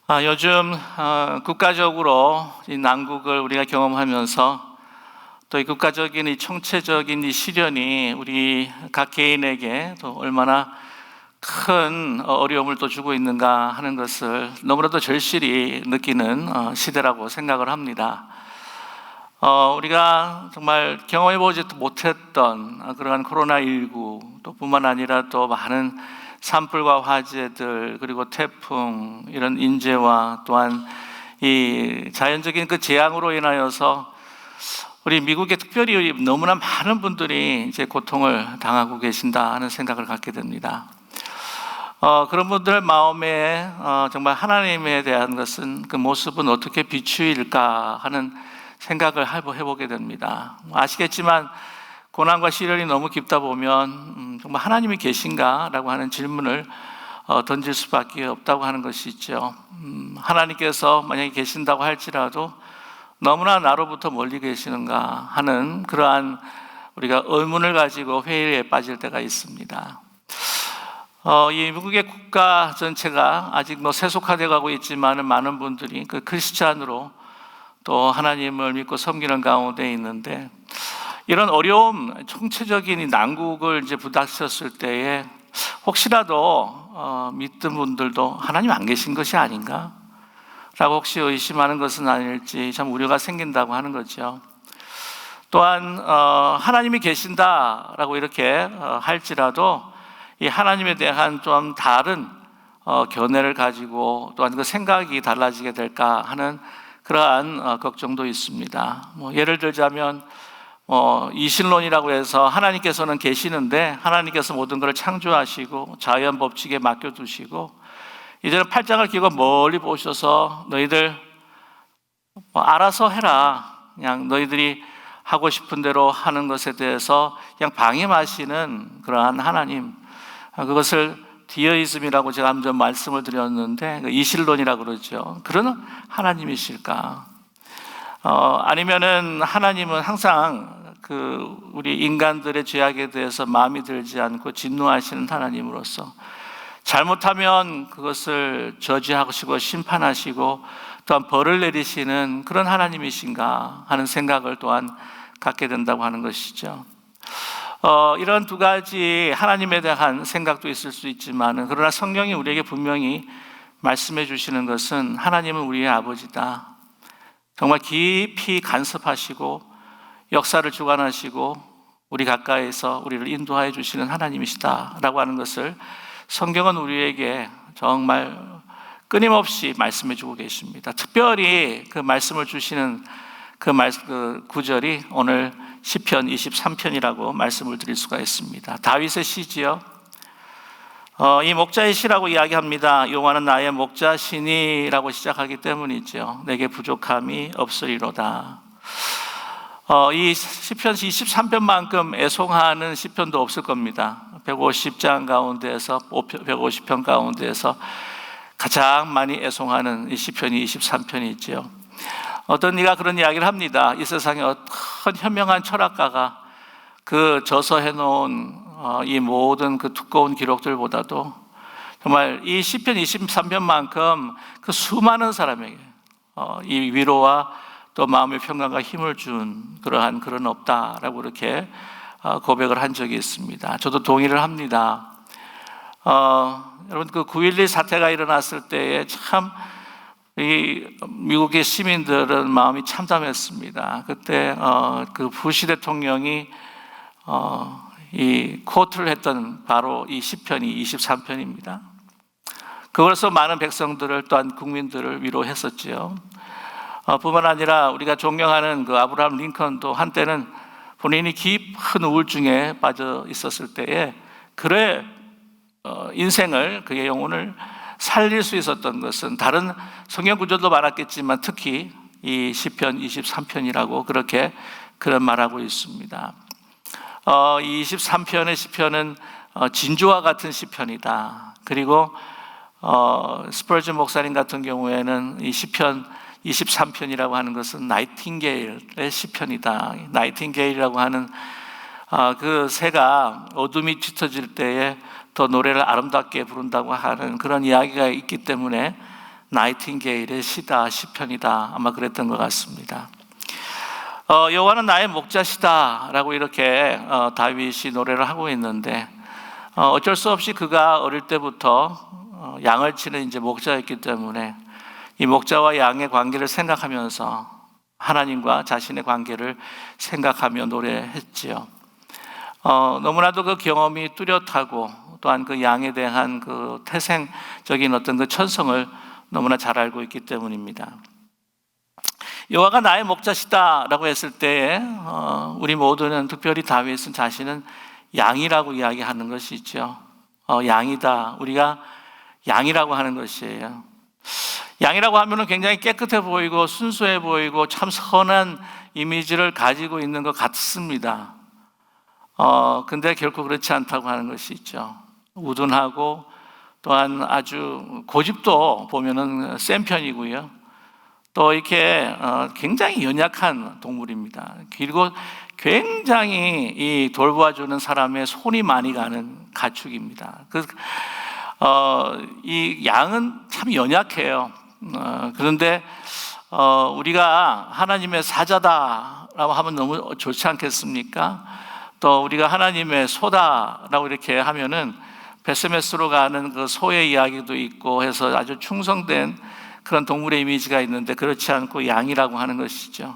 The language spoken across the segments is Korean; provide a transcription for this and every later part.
요즘 국가적으로 이 난국을 우리가 경험하면서 또 이 국가적인 이 총체적인 이 시련이 우리 각 개인에게 또 얼마나 큰 어려움을 또 주고 있는가 하는 것을 너무나도 절실히 느끼는 시대라고 생각을 합니다. 우리가 정말 경험해보지 못했던 그러한 코로나19 또 뿐만 아니라 또 많은 산불과 화재들 그리고 태풍 이런 인재와 또한 이 자연적인 그 재앙으로 인하여서 우리 미국에 특별히 너무나 많은 분들이 이제 고통을 당하고 계신다 하는 생각을 갖게 됩니다. 그런 분들 마음에 정말 하나님에 대한 것은 그 모습은 어떻게 비추일까 하는 생각을 해보게 됩니다. 아시겠지만 고난과 시련이 너무 깊다 보면 정말 하나님이 계신가? 라고 하는 질문을 던질 수밖에 없다고 하는 것이죠. 하나님께서 만약에 계신다고 할지라도 너무나 나로부터 멀리 계시는가 하는 그러한 우리가 의문을 가지고 회의에 빠질 때가 있습니다. 이 미국의 국가 전체가 아직 세속화되어 가고 있지만 많은 분들이 그 크리스찬으로 또 하나님을 믿고 섬기는 가운데 있는데 이런 어려움, 총체적인 이 난국을 이제 부닥쳤을 때에 혹시라도 믿던 분들도 하나님 안 계신 것이 아닌가? 라고 혹시 의심하는 것은 아닐지 참 우려가 생긴다고 하는 거죠. 또한 하나님이 계신다라고 이렇게 할지라도 이 하나님에 대한 좀 다른 견해를 가지고 또한 그 생각이 달라지게 될까 하는 그러한 걱정도 있습니다. 예를 들자면 이신론이라고 해서 하나님께서는 계시는데 하나님께서 모든 것을 창조하시고 자연 법칙에 맡겨두시고 이제는 팔짱을 끼고 멀리 보셔서 너희들 알아서 해라, 그냥 너희들이 하고 싶은 대로 하는 것에 대해서 그냥 방임하시는 그러한 하나님, 그것을 디어이즘이라고 제가 한번 말씀을 드렸는데 이신론이라고 그러죠. 그런 하나님이실까? 아니면은 하나님은 항상 우리 인간들의 죄악에 대해서 마음이 들지 않고 진노하시는 하나님으로서 잘못하면 그것을 저지하시고 심판하시고 또한 벌을 내리시는 그런 하나님이신가 하는 생각을 또한 갖게 된다고 하는 것이죠. 이런 두 가지 하나님에 대한 생각도 있을 수 있지만 그러나 성경이 우리에게 분명히 말씀해 주시는 것은 하나님은 우리의 아버지다. 정말 깊이 간섭하시고 역사를 주관하시고 우리 가까이서 우리를 인도하여 주시는 하나님이시다 라고 하는 것을 성경은 우리에게 정말 끊임없이 말씀해 주고 계십니다. 특별히 그 말씀을 주시는 그 구절이 오늘 시편 23편이라고 말씀을 드릴 수가 있습니다. 다윗의 시지요. 이 목자의 시라고 이야기합니다. 여호와는 나의 목자시니라고 시작하기 때문이죠. 내게 부족함이 없으리로다. 이 시편 23편만큼 애송하는 시편도 없을 겁니다. 150장 가운데에서 150편 가운데에서 가장 많이 애송하는 이 시편이 23편이지요. 어떤 이가 그런 이야기를 합니다. 이 세상에 어떤 현명한 철학가가 그 저서해 놓은 이 모든 그 두꺼운 기록들보다도 정말 이 시편 23편만큼 그 수많은 사람에게 이 위로와 또 마음의 평강과 힘을 준 그러한 글은 없다라고 이렇게 고백을 한 적이 있습니다. 저도 동의를 합니다. 여러분 그 9.11 사태가 일어났을 때에 참 이 미국의 시민들은 마음이 참담했습니다. 그때 그 부시 대통령이 이 코트를 했던 바로 이 시편이 23편입니다. 그것으로 많은 백성들을 또한 국민들을 위로했었지요. 뿐만 아니라 우리가 존경하는 그 아브라함 링컨도 한때는 본인이 깊은 우울증에 빠져 있었을 때에 그의 인생을 그의 영혼을 살릴 수 있었던 것은 다른 성경 구절도 많았겠지만 특히 이 시편 23편이라고 그렇게 그런 말하고 있습니다. 이 23편의 시편은 진주와 같은 시편이다. 그리고 스펄전 목사님 같은 경우에는 이 시편 23편이라고 하는 것은 나이팅게일의 시편이다. 나이팅게일이라고 하는 그 새가 어둠이 짙어질 때에 더 노래를 아름답게 부른다고 하는 그런 이야기가 있기 때문에 나이팅게일의 시다, 시편이다, 아마 그랬던 것 같습니다. 여호와는 나의 목자시다라고 이렇게 다윗이 노래를 하고 있는데, 어쩔 수 없이 그가 어릴 때부터 양을 치는 이제 목자였기 때문에 이 목자와 양의 관계를 생각하면서 하나님과 자신의 관계를 생각하며 노래했지요. 너무나도 그 경험이 뚜렷하고 또한 그 양에 대한 그 태생적인 어떤 그 천성을 너무나 잘 알고 있기 때문입니다. 여호와가 나의 목자시다라고 했을 때에 우리 모두는, 특별히 다윗은 자신은 양이라고 이야기하는 것이 있죠. 양이다, 우리가 양이라고 하는 것이에요. 양이라고 하면은 굉장히 깨끗해 보이고 순수해 보이고 참 선한 이미지를 가지고 있는 것 같습니다. 근데 결코 그렇지 않다고 하는 것이 있죠. 우둔하고 또한 아주 고집도 보면은 센 편이고요. 또 이렇게 굉장히 연약한 동물입니다. 그리고 굉장히 이 돌봐주는 사람의 손이 많이 가는 가축입니다. 이 양은 참 연약해요. 그런데 우리가 하나님의 사자다라고 하면 너무 좋지 않겠습니까? 또 우리가 하나님의 소다라고 이렇게 하면은 베스메스로 가는 그 소의 이야기도 있고 해서 아주 충성된 그런 동물의 이미지가 있는데, 그렇지 않고 양이라고 하는 것이죠.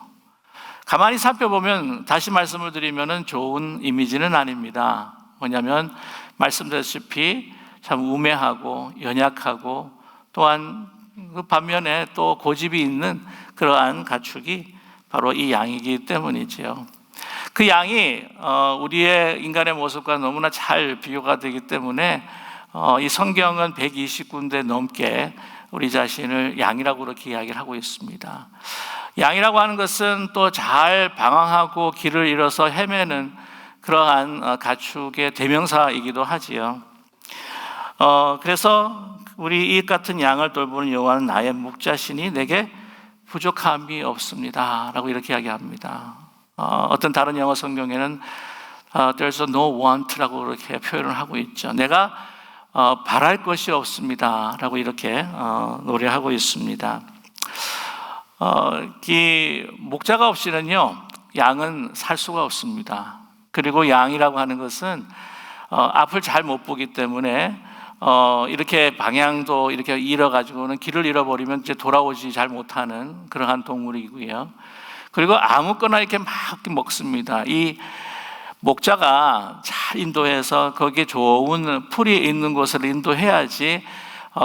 가만히 살펴보면, 다시 말씀을 드리면은 좋은 이미지는 아닙니다. 뭐냐면 말씀드렸다시피 참 우매하고 연약하고 또한 그 반면에 또 고집이 있는 그러한 가축이 바로 이 양이기 때문이지요. 그 양이 우리의 인간의 모습과 너무나 잘 비교가 되기 때문에 이 성경은 120군데 넘게 우리 자신을 양이라고 그렇게 이야기를 하고 있습니다. 양이라고 하는 것은 또 잘 방황하고 길을 잃어서 헤매는 그러한 가축의 대명사이기도 하지요. 그래서 우리 이 같은 양을 돌보는 여호와는 나의 목자시니 내게 부족함이 없습니다 라고 이렇게 이야기합니다. 어떤 다른 영어 성경에는 There's no want라고 그렇게 표현을 하고 있죠. 내가 바랄 것이 없습니다 라고 이렇게 노래하고 있습니다. 이 목자가 없이는요, 양은 살 수가 없습니다. 그리고 양이라고 하는 것은 앞을 잘 못 보기 때문에 이렇게 방향도 이렇게 잃어가지고는 길을 잃어버리면 이제 돌아오지 잘 못하는 그러한 동물이고요. 그리고 아무거나 이렇게 막 먹습니다. 이 목자가 잘 인도해서 거기에 좋은 풀이 있는 곳을 인도해야지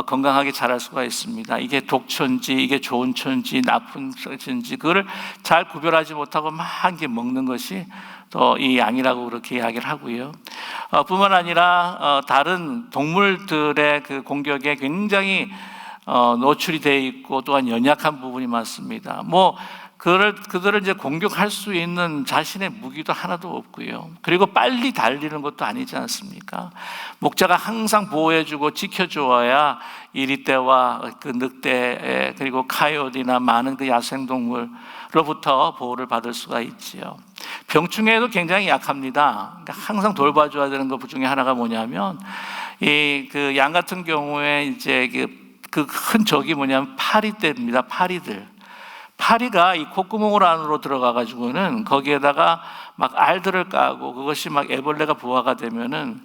건강하게 자랄 수가 있습니다. 이게 독초인지 이게 좋은 초인지 나쁜 초인지 그거를 잘 구별하지 못하고 막 이렇게 먹는 것이 또 이 양이라고 그렇게 이야기를 하고요. 뿐만 아니라 다른 동물들의 그 공격에 굉장히 노출이 되어 있고 또한 연약한 부분이 많습니다. 그들을 이제 공격할 수 있는 자신의 무기도 하나도 없고요. 그리고 빨리 달리는 것도 아니지 않습니까? 목자가 항상 보호해주고 지켜주어야 이리떼와 그 늑대 그리고 카요디나 많은 그 야생동물로부터 보호를 받을 수가 있지요. 병충해에도 굉장히 약합니다. 그러니까 항상 돌봐줘야 되는 것 중에 하나가 뭐냐면 그 양 같은 경우에 이제 그 큰 적이 뭐냐면 파리떼입니다. 파리가 이 콧구멍 안으로 들어가 가지고는 거기에다가 막 알들을 까고 그것이 막 애벌레가 부화가 되면은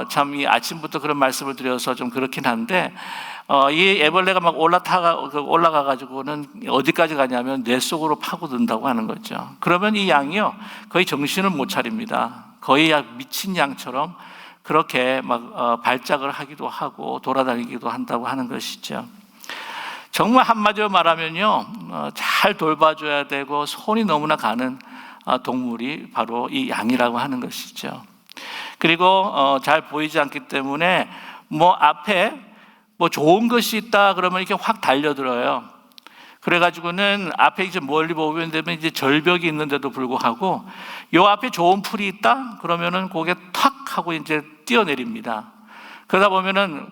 참 이 아침부터 그런 말씀을 드려서 좀 그렇긴 한데 이 애벌레가 막 올라가 가지고는 어디까지 가냐면 뇌 속으로 파고든다고 하는 거죠. 그러면 이 양이요 거의 정신을 못 차립니다. 거의 미친 양처럼 그렇게 막 발작을 하기도 하고 돌아다니기도 한다고 하는 것이죠. 정말 한마디로 말하면요, 잘 돌봐줘야 되고 손이 너무나 가는 동물이 바로 이 양이라고 하는 것이죠. 그리고 잘 보이지 않기 때문에 앞에 좋은 것이 있다 그러면 이렇게 확 달려들어요. 그래가지고는 앞에 이제 멀리 보면 되면 이제 절벽이 있는데도 불구하고 요 앞에 좋은 풀이 있다 그러면은 거기에 탁 하고 이제 뛰어내립니다. 그러다 보면은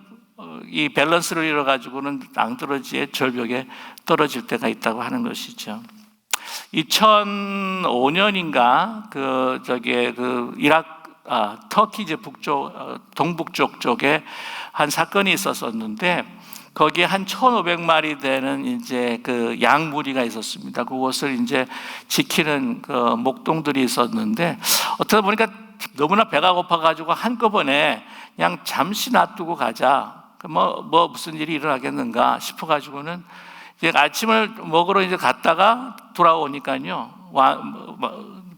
이 밸런스를 잃어가지고는 낭떠러지의 절벽에 떨어질 때가 있다고 하는 것이죠. 2005년인가 터키 이제 동북쪽 쪽에 한 사건이 있었었는데 거기에 한 1,500마리 되는 이제 그 양 무리가 있었습니다. 그곳을 이제 지키는 그 목동들이 있었는데, 어쩌다 보니까 너무나 배가 고파가지고 한꺼번에 그냥 잠시 놔두고 가자. 무슨 일이 일어나겠는가 싶어가지고는 이제 아침을 먹으러 이제 갔다가 돌아오니까요,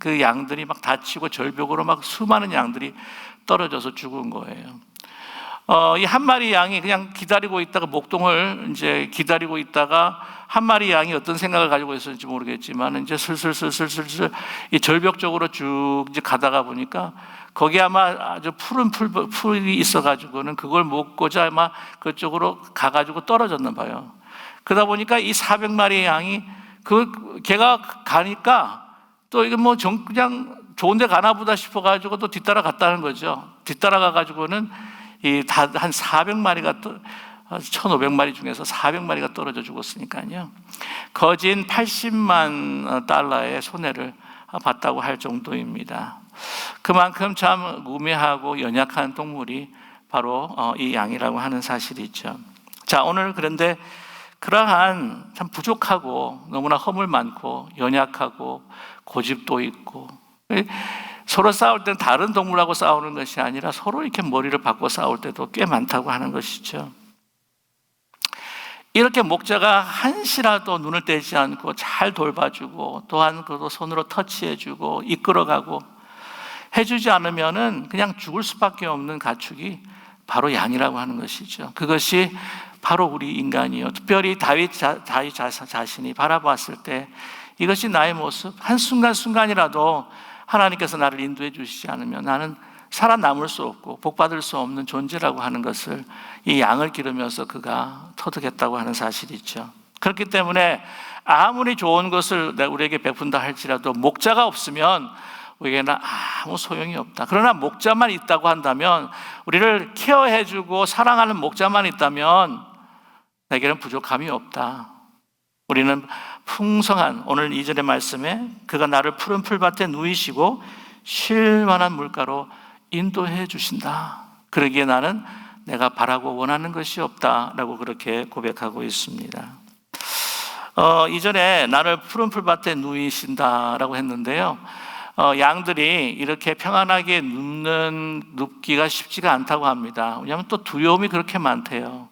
그 양들이 막 다치고 절벽으로 막 수많은 양들이 떨어져서 죽은 거예요. 이 한 마리 양이 그냥 기다리고 있다가, 목동을 이제 기다리고 있다가 한 마리 양이 어떤 생각을 가지고 있었는지 모르겠지만 이제 슬슬 이 절벽 쪽으로 쭉 이제 가다가 보니까 거기 아마 아주 푸른 풀이 있어가지고는 그걸 먹고자 아마 그쪽으로 가가지고 떨어졌나 봐요. 그러다 보니까 이 400마리 양이 걔가 가니까 또 이게 그냥 좋은 데 가나 보다 싶어가지고 또 뒤따라갔다는 거죠. 뒤따라가가지고는 한 400마리가 1,500마리 중에서 400마리가 떨어져 죽었으니까요. 거진 80만 달러의 손해를 봤다고 할 정도입니다. 그만큼 참 우매하고 연약한 동물이 바로 이 양이라고 하는 사실이죠. 자, 오늘 그런데 그러한 참 부족하고 너무나 허물 많고 연약하고 고집도 있고, 서로 싸울 때는 다른 동물하고 싸우는 것이 아니라 서로 이렇게 머리를 받고 싸울 때도 꽤 많다고 하는 것이죠. 이렇게 목자가 한시라도 눈을 떼지 않고 잘 돌봐주고, 또한 그도 손으로 터치해주고 이끌어가고 해주지 않으면은 그냥 죽을 수밖에 없는 가축이 바로 양이라고 하는 것이죠. 그것이 바로 우리 인간이요, 특별히 다윗 자신이 바라봤을 때 이것이 나의 모습, 한순간순간이라도 하나님께서 나를 인도해 주시지 않으면 나는 살아남을 수 없고 복받을 수 없는 존재라고 하는 것을 이 양을 기르면서 그가 터득했다고 하는 사실이죠. 그렇기 때문에 아무리 좋은 것을 우리에게 베푼다 할지라도 목자가 없으면 우리에게는 아무 소용이 없다. 그러나 목자만 있다고 한다면, 우리를 케어해주고 사랑하는 목자만 있다면 내게는 부족함이 없다. 우리는 풍성한, 오늘 2절의 말씀에 그가 나를 푸른 풀밭에 누이시고 쉴 만한 물가로 인도해 주신다. 그러기에 나는 내가 바라고 원하는 것이 없다라고 그렇게 고백하고 있습니다. 2절에 나를 푸른 풀밭에 누이신다라고 했는데요, 양들이 이렇게 평안하게 눕기가 쉽지가 않다고 합니다. 왜냐하면 또 두려움이 그렇게 많대요.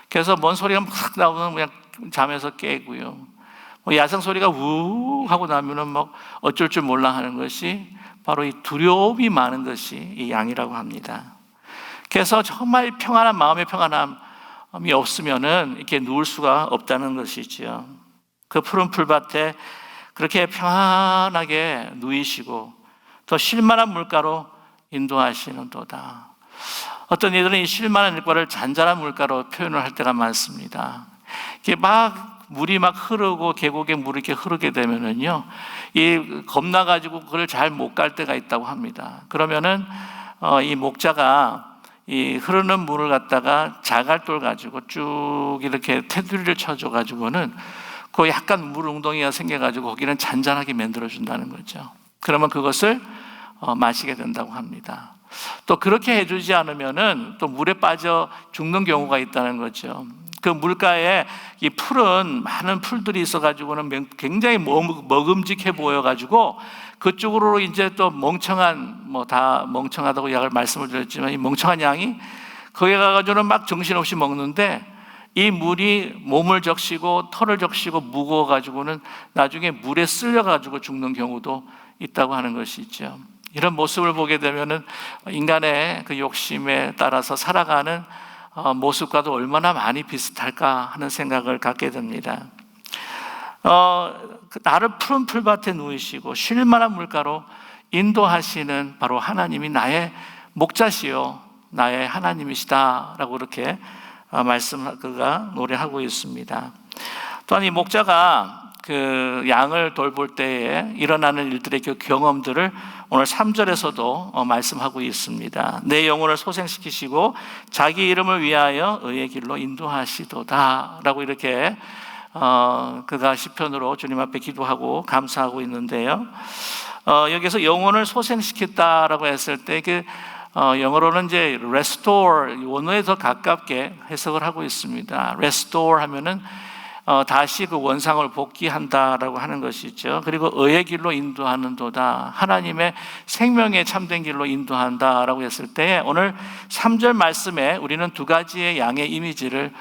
그래서 뭔 소리가 막 나오면 그냥 잠에서 깨고요, 야생 소리가 우 하고 나면은 막 어쩔 줄 몰라 하는 것이 바로 이 두려움이 많은 것이 이 양이라고 합니다. 그래서 정말 평안한 마음의 평안함이 없으면은 이렇게 누울 수가 없다는 것이지요. 그 푸른 풀밭에 그렇게 평안하게 누이시고 또 쉴만한 물가로 인도하시는도다. 어떤 이들은 이 쉴만한 물가를 잔잔한 물가로 표현을 할 때가 많습니다. 이게 막 물이 막 흐르고 계곡에 물이 이렇게 흐르게 되면은요, 이 겁나가지고 그걸 잘 못 갈 때가 있다고 합니다. 그러면은 이 목자가 이 흐르는 물을 갖다가 자갈돌 가지고 쭉 이렇게 테두리를 쳐줘가지고는 그 약간 물 웅덩이가 생겨가지고 거기는 잔잔하게 만들어준다는 거죠. 그러면 그것을 마시게 된다고 합니다. 또 그렇게 해주지 않으면은 또 물에 빠져 죽는 경우가 있다는 거죠. 그 물가에 이 풀은 많은 풀들이 있어가지고는 굉장히 먹음직해 보여가지고 그쪽으로 이제 또 멍청한, 다 멍청하다고 약을 말씀을 드렸지만 이 멍청한 양이 거기 가가지고는 막 정신없이 먹는데 이 물이 몸을 적시고 털을 적시고 무거워가지고는 나중에 물에 쓸려가지고 죽는 경우도 있다고 하는 것이 있죠. 이런 모습을 보게 되면은 인간의 그 욕심에 따라서 살아가는 모습과도 얼마나 많이 비슷할까 하는 생각을 갖게 됩니다. 나를 푸른 풀밭에 누이시고 쉴 만한 물가로 인도하시는 바로 하나님이 나의 목자시요 나의 하나님이시다라고 그렇게 그가 노래하고 있습니다. 또한 이 목자가 그 양을 돌볼 때에 일어나는 일들의 그 경험들을 오늘 3절에서도 말씀하고 있습니다. 내 영혼을 소생시키시고 자기 이름을 위하여 의의 길로 인도하시도다 라고 이렇게 그가 시편으로 주님 앞에 기도하고 감사하고 있는데요, 여기서 영혼을 소생시켰다라고 했을 때 영어로는 이제 restore, 원어에 더 가깝게 해석을 하고 있습니다. restore 하면은 다시 그 원상을 복귀한다라고 하는 것이죠. 그리고 의의 길로 인도하는도다. 하나님의 생명의 참된 길로 인도한다라고 했을 때 오늘 3절 말씀에 우리는 두 가지의 양의 이미지를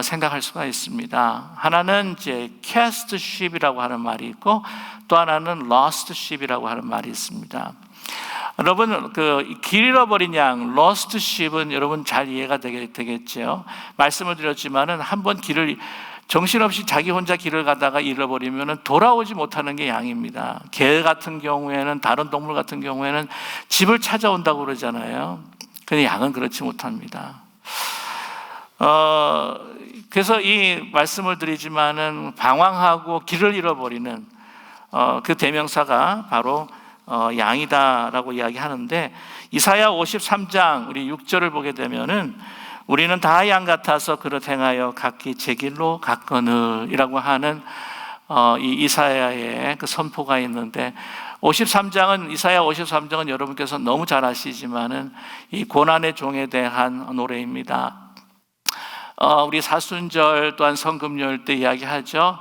생각할 수가 있습니다. 하나는 이제 cast sheep이라고 하는 말이 있고 또 하나는 lost sheep이라고 하는 말이 있습니다. 여러분, 길 잃어버린 양, lost sheep은 여러분 잘 이해가 되겠죠. 말씀을 드렸지만은 한번 길을 정신없이 자기 혼자 길을 가다가 잃어버리면 돌아오지 못하는 게 양입니다. 개 같은 경우에는, 다른 동물 같은 경우에는 집을 찾아온다고 그러잖아요. 근데 양은 그렇지 못합니다. 그래서 이 말씀을 드리지만은 방황하고 길을 잃어버리는 그 대명사가 바로 양이다라고 이야기하는데, 이사야 53장 우리 6절을 보게 되면은 우리는 다 양 같아서 그릇 행하여 각기 제 길로 갔거늘이라고 하는 이 이사야의 그 선포가 있는데, 53장은 이사야 53장은 여러분께서 너무 잘 아시지만은 이 고난의 종에 대한 노래입니다. 우리 사순절 또한 성금요일 때 이야기하죠.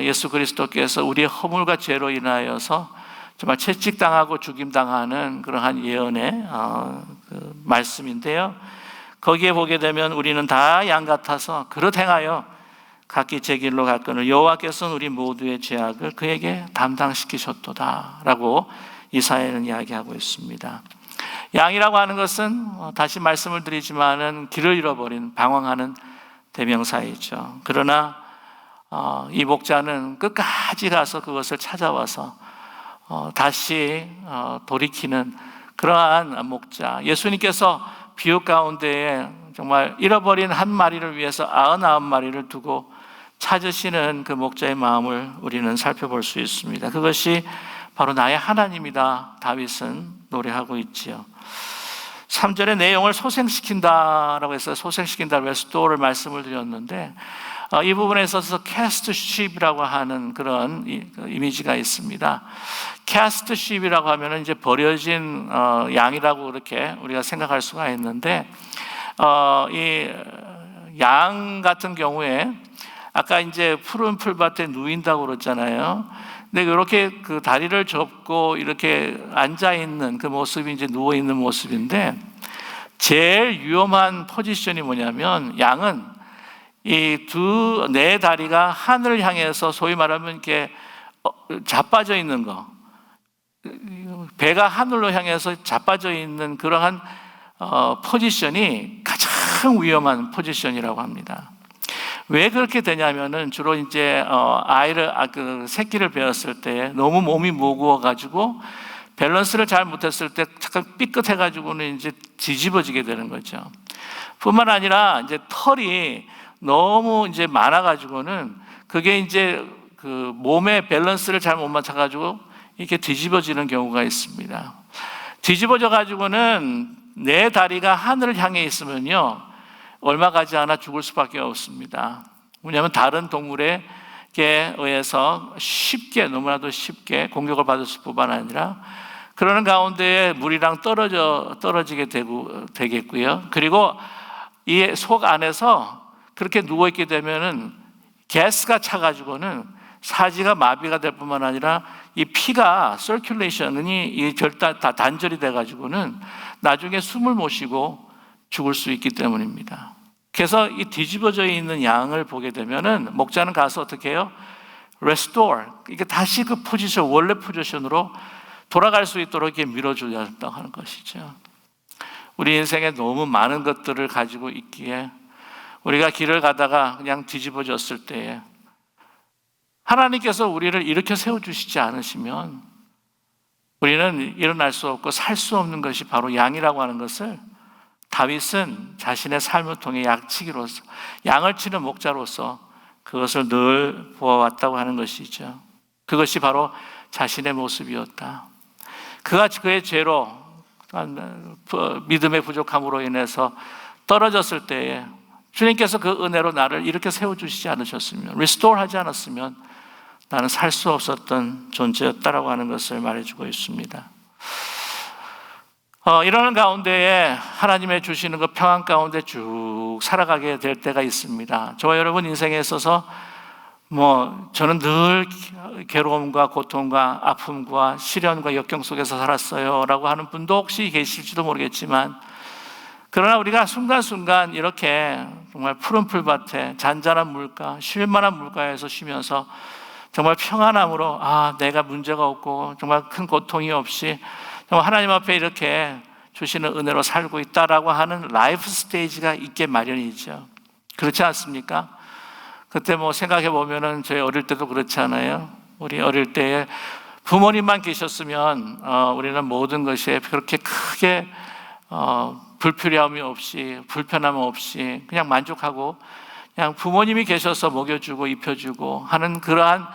예수 그리스도께서 우리의 허물과 죄로 인하여서 정말 채찍당하고 죽임당하는 그러한 예언의 그 말씀인데요. 거기에 보게 되면 우리는 다 양 같아서 그릇 행하여 각기 제 길로 갔거늘 여호와께서는 우리 모두의 죄악을 그에게 담당시키셨도다라고 이사야는 이야기하고 있습니다. 양이라고 하는 것은 다시 말씀을 드리지만은 길을 잃어버린 방황하는 대명사이죠. 그러나 이 목자는 끝까지 가서 그것을 찾아와서 다시 돌이키는 그러한 목자. 예수님께서 비유 가운데에 정말 잃어버린 한 마리를 위해서 99마리를 두고 찾으시는 그 목자의 마음을 우리는 살펴볼 수 있습니다. 그것이 바로 나의 하나님이다, 다윗은 노래하고 있지요. 3절의 내용을 소생시킨다라고 해서 소생시킨다, restore를 말씀을 드렸는데, 이 부분에 있어서 cast sheep이라고 하는 그런 이미지가 있습니다. cast sheep이라고 하면 이제 버려진 양이라고 그렇게 우리가 생각할 수가 있는데, 이 양 같은 경우에 아까 이제 푸른 풀밭에 누인다고 그랬잖아요. 근데 이렇게 그 다리를 접고 이렇게 앉아 있는 그 모습이 이제 누워 있는 모습인데, 제일 위험한 포지션이 뭐냐면 양은 이 네 다리가 하늘을 향해서 소위 말하면 이렇게 자빠져 있는 거, 배가 하늘로 향해서 자빠져 있는 그러한 포지션이 가장 위험한 포지션이라고 합니다. 왜 그렇게 되냐면은 주로 이제 그 새끼를 배웠을 때 너무 몸이 무거워 가지고 밸런스를 잘 못했을 때 잠깐 삐끗해 가지고는 이제 뒤집어지게 되는 거죠. 뿐만 아니라 이제 털이 너무 이제 많아 가지고는 그게 이제 그 몸의 밸런스를 잘 못 맞춰 가지고 이렇게 뒤집어지는 경우가 있습니다. 뒤집어져 가지고는 내 다리가 하늘을 향해 있으면요, 얼마 가지 않아 죽을 수밖에 없습니다. 왜냐하면 다른 동물에 의해서 쉽게, 너무나도 쉽게 공격을 받을 뿐만 아니라 그러는 가운데에 물이랑 떨어지게 되겠고요. 그리고 이 속 안에서 그렇게 누워있게 되면은 가스가 차가지고는 사지가 마비가 될 뿐만 아니라 이 피가 서큘레이션이 다 단절이 돼가지고는 나중에 숨을 못 쉬고 죽을 수 있기 때문입니다. 그래서 이 뒤집어져 있는 양을 보게 되면은 목자는 가서 어떻게 해요? restore, 이게 다시 그 포지션, 원래 포지션으로 돌아갈 수 있도록 이렇게 밀어줘야 한다고 하는 것이죠. 우리 인생에 너무 많은 것들을 가지고 있기에 우리가 길을 가다가 그냥 뒤집어졌을 때에 하나님께서 우리를 일으켜 세워주시지 않으시면 우리는 일어날 수 없고 살 수 없는 것이 바로 양이라고 하는 것을 다윗은 자신의 삶을 통해 양치기로서, 양을 치는 목자로서 그것을 늘 보아왔다고 하는 것이죠. 그것이 바로 자신의 모습이었다. 그가 그의 죄로, 믿음의 부족함으로 인해서 떨어졌을 때에 주님께서 그 은혜로 나를 이렇게 세워주시지 않으셨으면, 리스토어 하지 않았으면 나는 살 수 없었던 존재였다라고 하는 것을 말해주고 있습니다. 이러는 가운데에 하나님의 주시는 그 평안 가운데 쭉 살아가게 될 때가 있습니다. 저와 여러분 인생에 있어서 저는 늘 괴로움과 고통과 아픔과 시련과 역경 속에서 살았어요 라고 하는 분도 혹시 계실지도 모르겠지만, 그러나 우리가 순간순간 이렇게 정말 푸른 풀밭에 잔잔한 물가, 쉴만한 물가에서 쉬면서 정말 평안함으로 내가 문제가 없고 정말 큰 고통이 없이 정말 하나님 앞에 이렇게 주시는 은혜로 살고 있다라고 하는 라이프 스테이지가 있게 마련이죠. 그렇지 않습니까? 그때 생각해 보면은 저희 어릴 때도 그렇지 않아요? 우리 어릴 때에 부모님만 계셨으면 우리는 모든 것에 그렇게 크게 불필요함이 없이 불편함 없이 그냥 만족하고 그냥 부모님이 계셔서 먹여주고 입혀주고 하는 그러한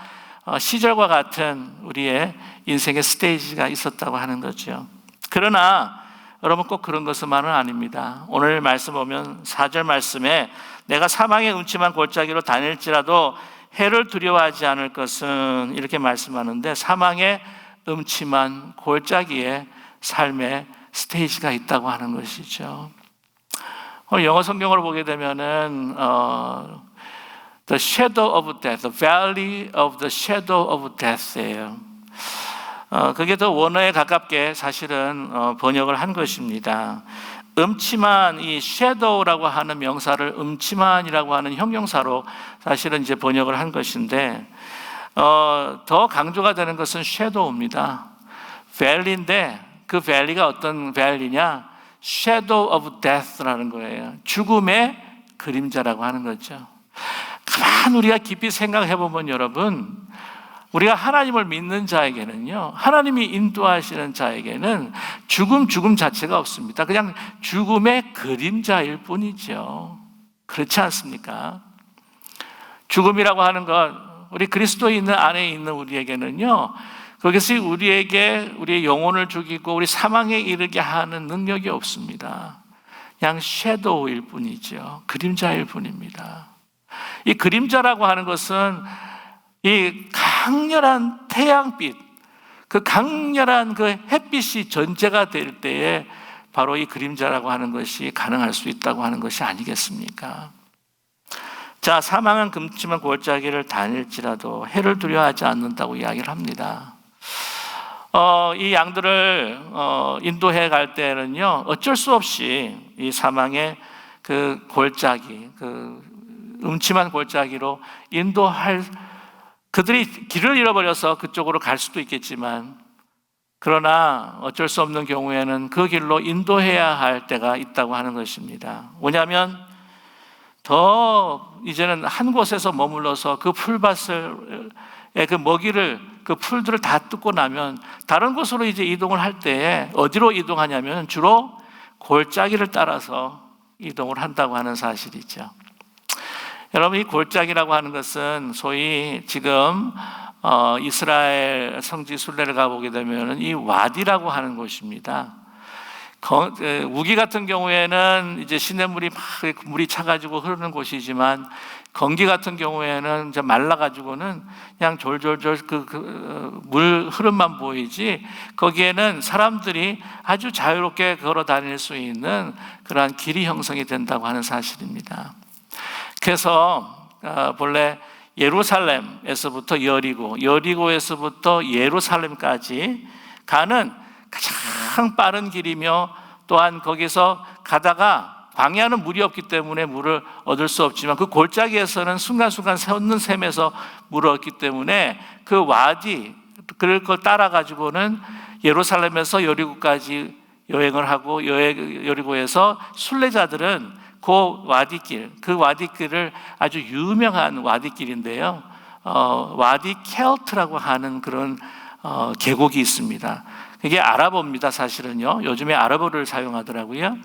시절과 같은 우리의 인생의 스테이지가 있었다고 하는 거죠. 그러나 여러분 꼭 그런 것만은 아닙니다. 오늘 말씀 보면 4절 말씀에 내가 사망의 음침한 골짜기로 다닐지라도 해를 두려워하지 않을 것은 이렇게 말씀하는데, 사망의 음침한 골짜기에 삶의 스테이지가 있다고 하는 것이죠. 영어 성경을 보게 되면은 The shadow of death, the valley of the shadow of death예요. 그게 더 원어에 가깝게 사실은 번역을 한 것입니다. 음침한 이 shadow라고 하는 명사를 음침한이라고 하는 형용사로 사실은 이제 번역을 한 것인데, 더 강조가 되는 것은 shadow입니다. valley인데 그 valley가 어떤 valley냐? shadow of death라는 거예요. 죽음의 그림자라고 하는 거죠. 가만 우리가 깊이 생각해 보면 여러분, 우리가 하나님을 믿는 자에게는요, 하나님이 인도하시는 자에게는 죽음 자체가 없습니다. 그냥 죽음의 그림자일 뿐이죠. 그렇지 않습니까? 죽음이라고 하는 것, 우리 그리스도인 안에 있는 우리에게는요, 그것이 우리의 영혼을 죽이고 우리 사망에 이르게 하는 능력이 없습니다. 그냥 섀도우일 뿐이죠. 그림자일 뿐입니다. 이 그림자라고 하는 것은 이 강렬한 태양빛, 그 강렬한 그 햇빛이 전제가 될 때에 바로 이 그림자라고 하는 것이 가능할 수 있다고 하는 것이 아니겠습니까? 자, 사망은 금침한 골짜기를 다닐지라도 해를 두려워하지 않는다고 이야기를 합니다. 이 양들을 인도해 갈 때는요, 어쩔 수 없이 이 사망의 그 골짜기, 그 음침한 골짜기로 인도할, 그들이 길을 잃어버려서 그쪽으로 갈 수도 있겠지만, 그러나 어쩔 수 없는 경우에는 그 길로 인도해야 할 때가 있다고 하는 것입니다. 왜냐하면 더 이제는 한 곳에서 머물러서 그 풀밭을 그 먹이를, 그 풀들을 다 뜯고 나면 다른 곳으로 이제 이동을 할 때에 어디로 이동하냐면 주로 골짜기를 따라서 이동을 한다고 하는 사실이죠. 여러분, 이 골짜기라고 하는 것은 소위 지금 이스라엘 성지 순례를 가보게 되면 이 와디라고 하는 곳입니다. 우기 같은 경우에는 이제 시냇물이 막 물이 차가지고 흐르는 곳이지만, 건기 같은 경우에는 이제 말라가지고는 그냥 졸졸졸 물 흐름만 보이지, 거기에는 사람들이 아주 자유롭게 걸어 다닐 수 있는 그러한 길이 형성이 된다고 하는 사실입니다. 그래서 본래 예루살렘에서부터 여리고에서부터 예루살렘까지 가는 가장 빠른 길이며, 또한 거기서 가다가 광야는 물이 없기 때문에 물을 얻을 수 없지만 그 골짜기에서는 순간순간 솟는 샘에서 물을 얻기 때문에 그 와디, 그걸 따라 가지고는 예루살렘에서 여리고까지 여행을 하고, 여리고에서 순례자들은 그 와디길을 아주 유명한 와디길인데요, 와디 켈트라고 하는 그런 계곡이 있습니다. 이게 아랍어입니다. 사실은요, 요즘에 아랍어를 사용하더라고요.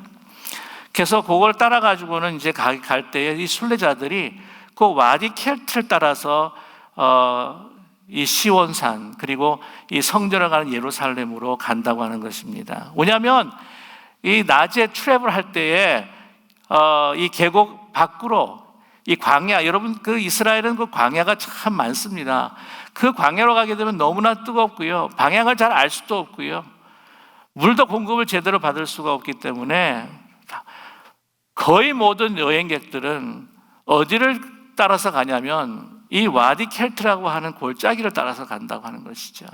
그래서 그걸 따라 가지고는 이제 갈 때에 이 순례자들이 그 와디 켈트를 따라서 이 시온산, 그리고 이 성전을 가는 예루살렘으로 간다고 하는 것입니다. 왜냐하면 이 낮에 트래블 할 때에 이 계곡 밖으로 이 광야, 여러분 그 이스라엘은 그 광야가 참 많습니다. 그 광야로 가게 되면 너무나 뜨겁고요, 방향을 잘 알 수도 없고요, 물도 공급을 제대로 받을 수가 없기 때문에 거의 모든 여행객들은 어디를 따라서 가냐면 이 와디 켈트라고 하는 골짜기를 따라서 간다고 하는 것이죠.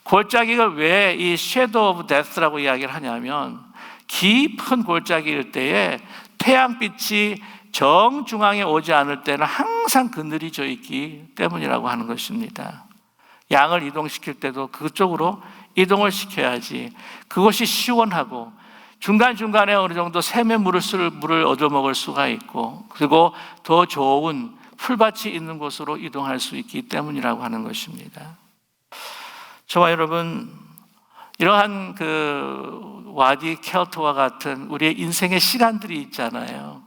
골짜기가 왜 이 섀도우 오브 데스라고 이야기를 하냐면 깊은 골짜기일 때에 태양빛이 정중앙에 오지 않을 때는 항상 그늘이 져 있기 때문이라고 하는 것입니다. 양을 이동시킬 때도 그쪽으로 이동을 시켜야지 그것이 시원하고 중간중간에 어느 정도 샘의 물을 얻어먹을 수가 있고 그리고 더 좋은 풀밭이 있는 곳으로 이동할 수 있기 때문이라고 하는 것입니다. 저와 여러분, 이러한 그 와디 켈트와 같은 우리의 인생의 시간들이 있잖아요.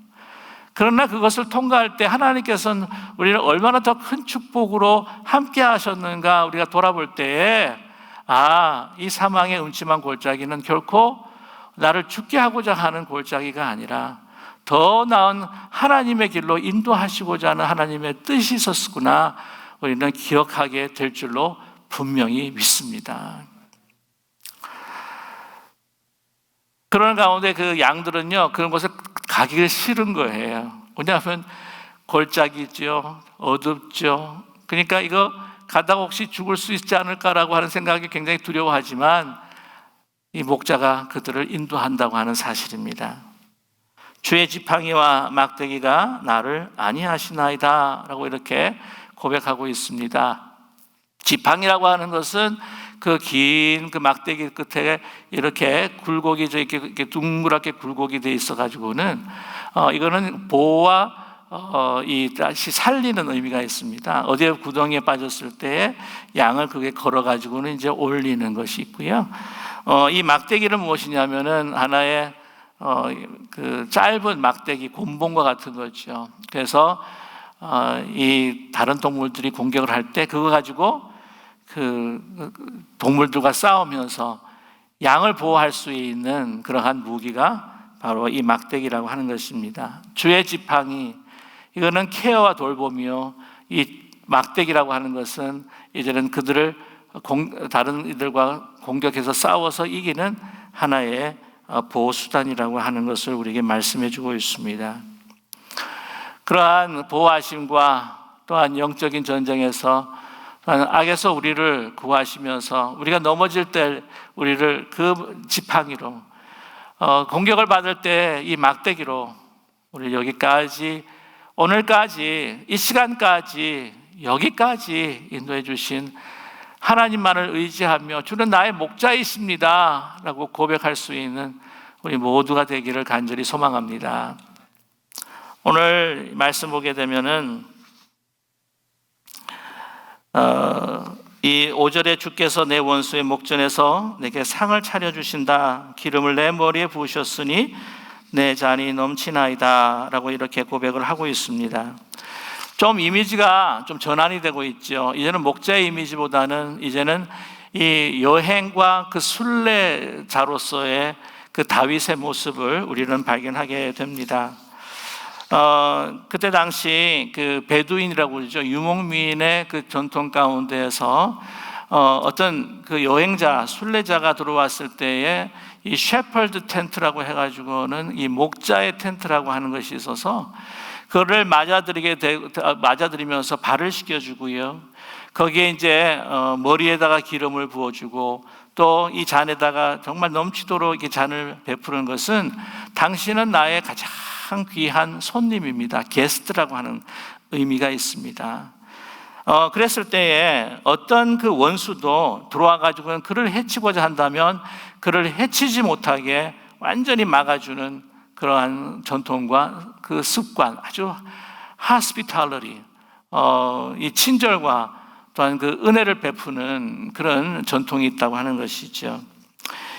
그러나 그것을 통과할 때 하나님께서는 우리를 얼마나 더 큰 축복으로 함께 하셨는가 우리가 돌아볼 때에 이 사망의 음침한 골짜기는 결코 나를 죽게 하고자 하는 골짜기가 아니라 더 나은 하나님의 길로 인도하시고자 하는 하나님의 뜻이 있었구나 우리는 기억하게 될 줄로 분명히 믿습니다. 그런 가운데 그 양들은요 그런 곳에 가기가 싫은 거예요. 왜냐하면 골짜기죠, 어둡죠. 그러니까 이거 가다가 혹시 죽을 수 있지 않을까라고 하는 생각이 굉장히 두려워하지만 이 목자가 그들을 인도한다고 하는 사실입니다. 주의 지팡이와 막대기가 나를 안위하시나이다 라고 이렇게 고백하고 있습니다. 지팡이라고 하는 것은 그 긴 그 막대기 끝에 이렇게 굴곡이 이렇게 둥그랗게 굴곡이 돼 있어 가지고는 이거는 보호와 이 다시 살리는 의미가 있습니다. 어디에 구덩이에 빠졌을 때 양을 그게 걸어 가지고는 이제 올리는 것이 있고요. 이 막대기는 무엇이냐면은 하나의 그 짧은 막대기 곤봉과 같은 거죠. 그래서 이 다른 동물들이 공격을 할 때 그거 가지고 그 동물들과 싸우면서 양을 보호할 수 있는 그러한 무기가 바로 이 막대기라고 하는 것입니다. 주의 지팡이 이거는 케어와 돌봄이요. 이 막대기라고 하는 것은 이제는 그들을 다른 이들과 공격해서 싸워서 이기는 하나의 보호 수단이라고 하는 것을 우리에게 말씀해 주고 있습니다. 그러한 보호하심과 또한 영적인 전쟁에서 악에서 우리를 구하시면서 우리가 넘어질 때 우리를 그 지팡이로 공격을 받을 때 이 막대기로 우리 여기까지 오늘까지 이 시간까지 여기까지 인도해 주신 하나님만을 의지하며 주는 나의 목자이십니다 라고 고백할 수 있는 우리 모두가 되기를 간절히 소망합니다. 오늘 말씀 보게 되면은 이 5절에 주께서 내 원수의 목전에서 내게 상을 차려주신다. 기름을 내 머리에 부으셨으니 내 잔이 넘치나이다 라고 이렇게 고백을 하고 있습니다. 좀 이미지가 좀 전환이 되고 있죠. 이제는 목자의 이미지보다는 이제는 이 여행과 그 순례자로서의 그 다윗의 모습을 우리는 발견하게 됩니다. 그때 당시 그 베두인이라고 그러죠. 유목민의 그 전통 가운데에서 어떤 그 여행자, 순례자가 들어왔을 때에 이 셰퍼드 텐트라고 해가지고는 이 목자의 텐트라고 하는 것이 있어서 그를 맞아들이면서 발을 씻겨주고요. 거기에 이제 머리에다가 기름을 부어주고 또 이 잔에다가 정말 넘치도록 이렇게 잔을 베푸는 것은 당신은 나의 가장 귀한 손님입니다. 게스트라고 하는 의미가 있습니다. 그랬을 때에 어떤 그 원수도 들어와 가지고는 그를 해치고자 한다면 그를 해치지 못하게 완전히 막아주는 그러한 전통과 그 습관, 아주 hospitality, 이 친절과 또한 그 은혜를 베푸는 그런 전통이 있다고 하는 것이죠.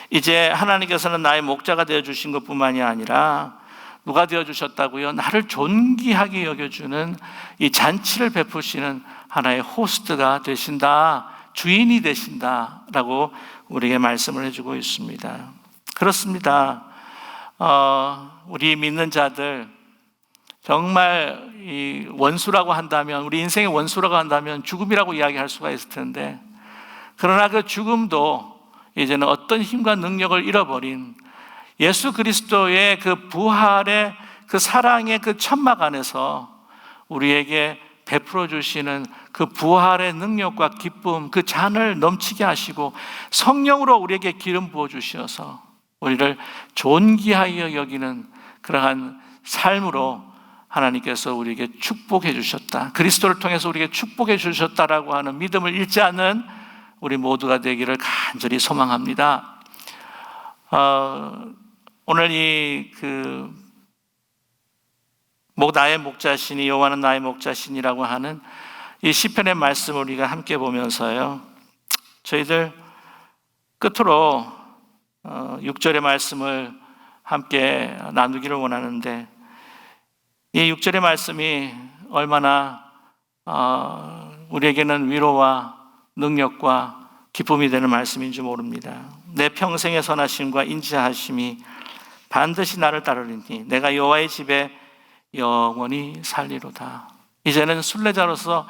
이제 하나님께서는 나의 목자가 되어주신 것뿐만이 아니라 누가 되어주셨다고요? 나를 존귀하게 여겨주는 이 잔치를 베푸시는 하나의 호스트가 되신다, 주인이 되신다라고 우리에게 말씀을 해주고 있습니다. 그렇습니다. 우리 믿는 자들 정말 이 원수라고 한다면, 우리 인생의 원수라고 한다면 죽음이라고 이야기할 수가 있을 텐데, 그러나 그 죽음도 이제는 어떤 힘과 능력을 잃어버린 예수 그리스도의 그 부활의 그 사랑의 그 천막 안에서 우리에게 베풀어 주시는 그 부활의 능력과 기쁨, 그 잔을 넘치게 하시고 성령으로 우리에게 기름 부어 주셔서 우리를 존귀하여 여기는 그러한 삶으로 하나님께서 우리에게 축복해 주셨다, 그리스도를 통해서 우리에게 축복해 주셨다라고 하는 믿음을 잃지 않는 우리 모두가 되기를 간절히 소망합니다. 오늘 나의 목자신이 여호와는 나의 목자신이라고 하는 이 시편의 말씀을 우리가 함께 보면서요, 저희들 끝으로 6절의 말씀을 함께 나누기를 원하는데, 이 6절의 말씀이 얼마나 우리에게는 위로와 능력과 기쁨이 되는 말씀인지 모릅니다. 내 평생의 선하심과 인자하심이 반드시 나를 따르리니 내가 여호와의 집에 영원히 살리로다. 이제는 순례자로서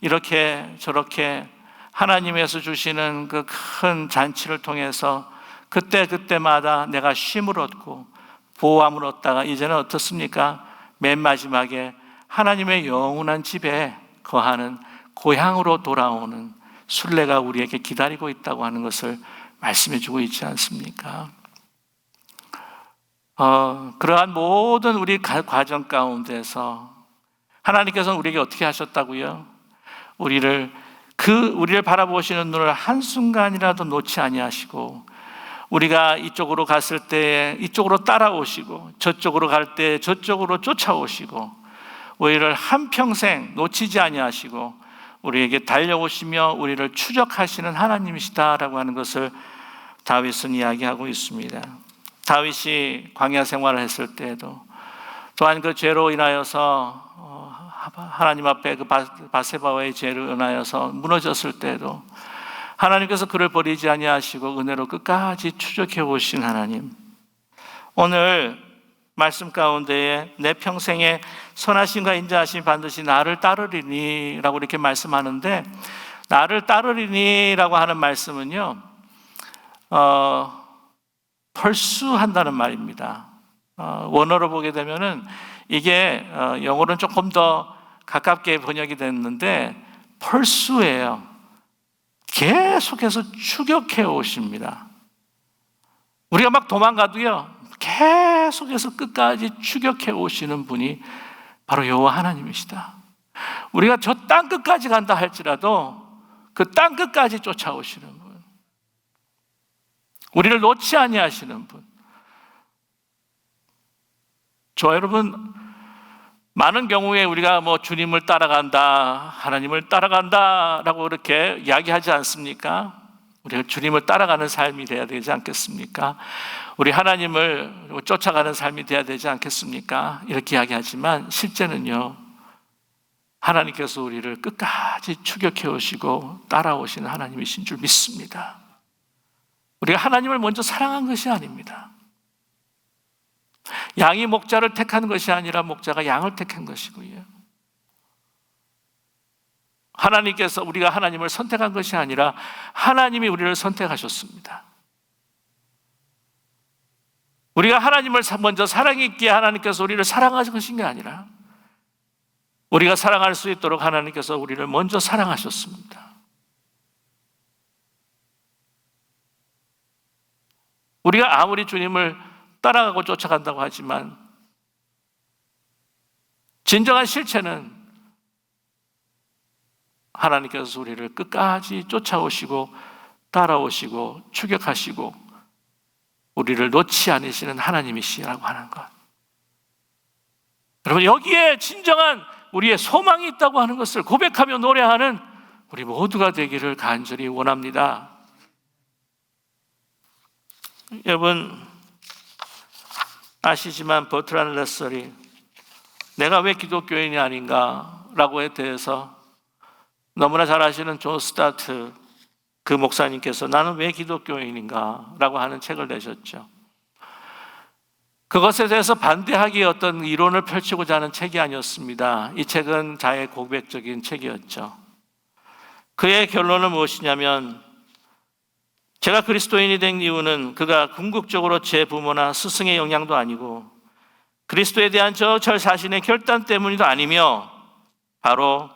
이렇게 저렇게 하나님에서 주시는 그 큰 잔치를 통해서 그때마다 내가 쉼을 얻고 보호함을 얻다가 이제는 어떻습니까? 맨 마지막에 하나님의 영원한 집에 거하는 고향으로 돌아오는 순례가 우리에게 기다리고 있다고 하는 것을 말씀해 주고 있지 않습니까? 그러한 모든 우리 과정 가운데서 하나님께서는 우리에게 어떻게 하셨다고요? 우리를 바라보시는 눈을 한순간이라도 놓지 아니하시고, 우리가 이쪽으로 갔을 때 이쪽으로 따라오시고, 저쪽으로 갈 때 저쪽으로 쫓아오시고, 우리를 한평생 놓치지 아니하시고 우리에게 달려오시며 우리를 추적하시는 하나님이시다라고 하는 것을 다윗은 이야기하고 있습니다. 다윗이 광야 생활을 했을 때에도, 또한 그 죄로 인하여서 하나님 앞에 그 바세바와의 죄로 인하여서 무너졌을 때에도 하나님께서 그를 버리지 아니하시고 은혜로 끝까지 추적해 오신 하나님, 오늘 말씀 가운데에 내 평생에 선하심과 인자하심이 반드시 나를 따르리니 라고 이렇게 말씀하는데, 나를 따르리니 라고 하는 말씀은요, 펄수한다는 말입니다. 원어로 보게 되면은 이게 영어로는 조금 더 가깝게 번역이 됐는데 펄수예요. 계속해서 추격해 오십니다. 우리가 막 도망가도요, 계속해서 끝까지 추격해 오시는 분이 바로 여호와 하나님이시다. 우리가 저 땅 끝까지 간다 할지라도 그 땅 끝까지 쫓아오시는 분, 우리를 놓지 아니하시는 분. 여러분, 많은 경우에 우리가 주님을 따라간다, 하나님을 따라간다라고 이렇게 이야기하지 않습니까? 우리가 주님을 따라가는 삶이 되어야 되지 않겠습니까? 우리 하나님을 쫓아가는 삶이 되어야 되지 않겠습니까? 이렇게 이야기하지만 실제는요, 하나님께서 우리를 끝까지 추격해 오시고 따라오시는 하나님이신 줄 믿습니다. 우리가 하나님을 먼저 사랑한 것이 아닙니다. 양이 목자를 택한 것이 아니라 목자가 양을 택한 것이고요, 하나님께서 우리가 하나님을 선택한 것이 아니라 하나님이 우리를 선택하셨습니다. 우리가 하나님을 먼저 사랑했기에 하나님께서 우리를 사랑하신 것이 아니라 우리가 사랑할 수 있도록 하나님께서 우리를 먼저 사랑하셨습니다. 우리가 아무리 주님을 따라가고 쫓아간다고 하지만 진정한 실체는 하나님께서 우리를 끝까지 쫓아오시고 따라오시고 추격하시고 우리를 놓지 않으시는 하나님이시라고 하는 것. 여러분, 여기에 진정한 우리의 소망이 있다고 하는 것을 고백하며 노래하는 우리 모두가 되기를 간절히 원합니다. 여러분, 아시지만 버트란드 러셀이 내가 왜 기독교인이 아닌가 라고에 대해서 너무나 잘 아시는 존 스타트 그 목사님께서 나는 왜 기독교인인가 라고 하는 책을 내셨죠. 그것에 대해서 반대하기에 어떤 이론을 펼치고자 하는 책이 아니었습니다. 이 책은 자의 고백적인 책이었죠. 그의 결론은 무엇이냐면, 제가 그리스도인이 된 이유는 그가 궁극적으로 제 부모나 스승의 영향도 아니고 그리스도에 대한 저 자신의 결단 때문이도 아니며 바로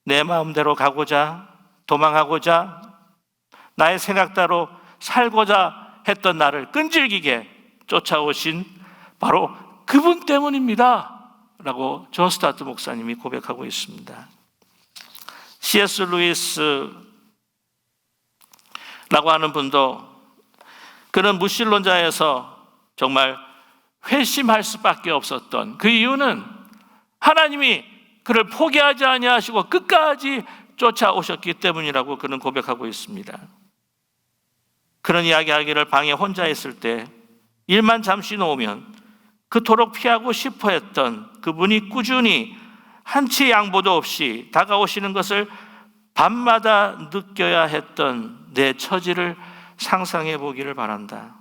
내 마음대로 가고자 도망하고자 나의 생각대로 살고자 했던 나를 끈질기게 쫓아오신 바로 그분 때문입니다 라고 존 스타트 목사님이 고백하고 있습니다. C.S. 루이스라고 하는 분도 그는 무신론자에서 정말 회심할 수밖에 없었던 그 이유는 하나님이 그를 포기하지 아니하시고 끝까지 쫓아오셨기 때문이라고 그는 고백하고 있습니다. 그런 이야기하기를 방에 혼자 있을 때 일만 잠시 놓으면 그토록 피하고 싶어 했던 그분이 꾸준히 한치 양보도 없이 다가오시는 것을 밤마다 느껴야 했던 내 처지를 상상해 보기를 바란다.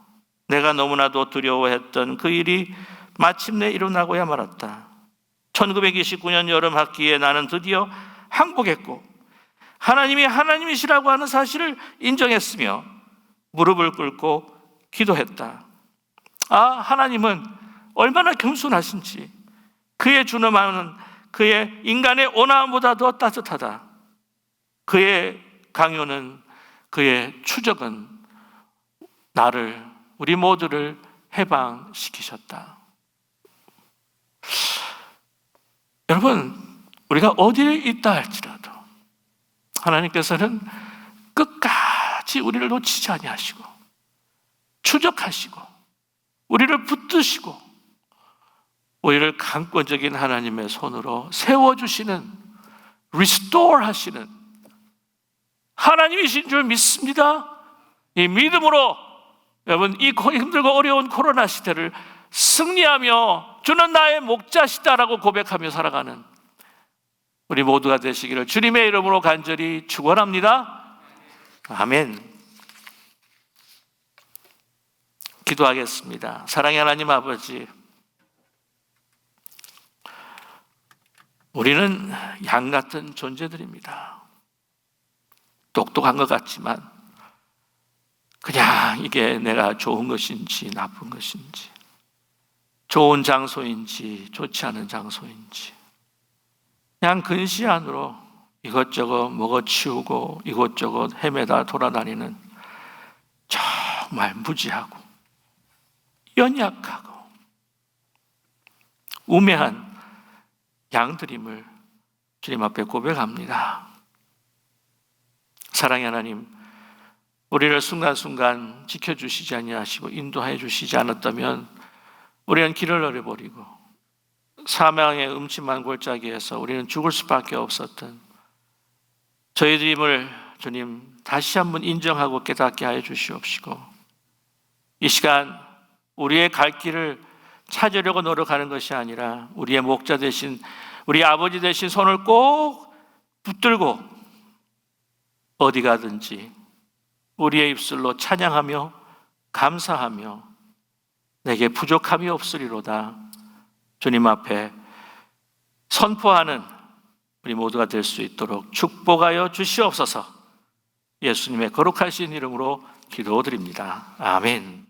내가 너무나도 두려워했던 그 일이 마침내 일어나고야 말았다. 1929년 여름 학기에 나는 드디어 항복했고 하나님이 하나님이시라고 하는 사실을 인정했으며 무릎을 꿇고 기도했다. 하나님은 얼마나 겸손하신지, 그의 준엄함은 그의 인간의 온화함보다 더 따뜻하다. 그의 강요는, 그의 추적은 우리 모두를 해방시키셨다. 여러분, 우리가 어디에 있다 할지라도 하나님께서는 끝까지 우리를 놓치지 아니하시고 추적하시고 우리를 붙드시고 우리를 강권적인 하나님의 손으로 세워주시는, 리스토어 하시는 하나님이신 줄 믿습니다. 이 믿음으로 여러분, 이 힘들고 어려운 코로나 시대를 승리하며 주는 나의 목자시다라고 고백하며 살아가는 우리 모두가 되시기를 주님의 이름으로 간절히 축원합니다. 아멘. 기도하겠습니다. 사랑의 하나님 아버지, 우리는 양 같은 존재들입니다. 똑똑한 것 같지만 그냥 이게 내가 좋은 것인지 나쁜 것인지, 좋은 장소인지 좋지 않은 장소인지 그냥 근시 안으로 이것저것 먹어치우고 이것저것 헤매다 돌아다니는 정말 무지하고 연약하고 우매한 양들임을 주님 앞에 고백합니다. 사랑의 하나님, 우리를 순간순간 지켜주시지 아니하시고 인도하여 주시지 않았다면 우리는 길을 잃어버리고 사망의 음침한 골짜기에서 우리는 죽을 수밖에 없었던 저희들임을 주님 다시 한번 인정하고 깨닫게 하여 주시옵시고, 이 시간 우리의 갈 길을 찾으려고 노력하는 것이 아니라 우리의 목자 되신 우리 아버지 되신 손을 꼭 붙들고 어디 가든지 우리의 입술로 찬양하며 감사하며 내게 부족함이 없으리로다 주님 앞에 선포하는 우리 모두가 될 수 있도록 축복하여 주시옵소서. 예수님의 거룩하신 이름으로 기도드립니다. 아멘.